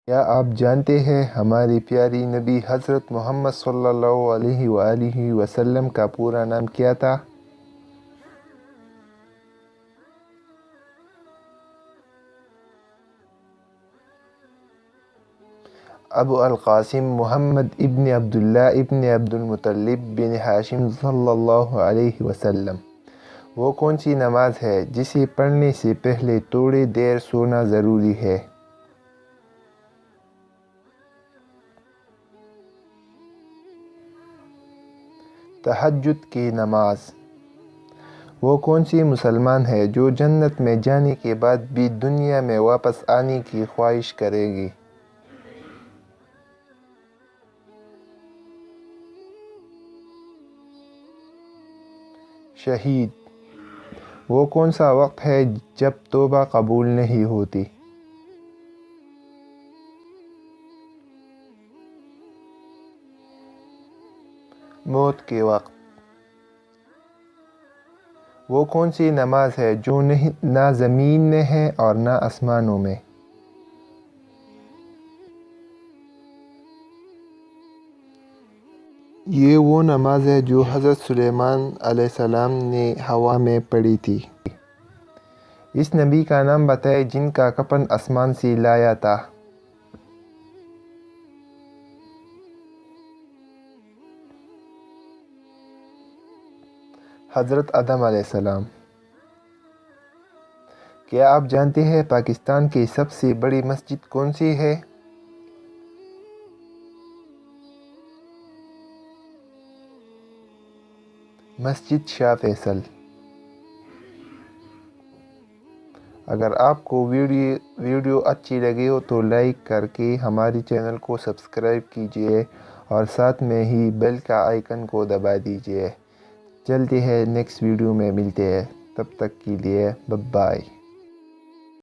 کیا آپ جانتے ہیں ہماری پیاری نبی حضرت محمد صلی اللہ علیہ وآلہ وسلم کا پورا نام کیا تھا؟ ابو القاسم محمد ابن عبداللہ ابن عبد المطلب بن ہاشم صلی اللہ علیہ وسلم۔ وہ کون سی نماز ہے جسے پڑھنے سے پہلے تھوڑی دیر سونا ضروری ہے؟ تہجد کی نماز۔ وہ کون سی مسلمان ہے جو جنت میں جانے کے بعد بھی دنیا میں واپس آنے کی خواہش کرے گی؟ شہید۔ وہ کون سا وقت ہے جب توبہ قبول نہیں ہوتی؟ موت کے وقت۔ وہ کون سی نماز ہے جو نہ زمین میں ہے اور نہ آسمانوں میں؟ یہ وہ نماز ہے جو حضرت سلیمان علیہ السلام نے ہوا میں پڑھی تھی۔ اس نبی کا نام بتائیں جن کا کفن آسمان سے لایا تھا۔ حضرت آدم علیہ السلام۔ کیا آپ جانتے ہیں پاکستان کی سب سے بڑی مسجد کون سی ہے؟ مسجد شاہ فیصل۔ اگر آپ کو ویڈیو اچھی لگے ہو تو لائک کر کے ہماری چینل کو سبسکرائب کیجیے اور ساتھ میں ہی بیل کا آئیکن کو دبا دیجیے۔ چلتے ہیں نیکسٹ ویڈیو میں ملتے ہیں، تب تک کے لیے بائے بائے۔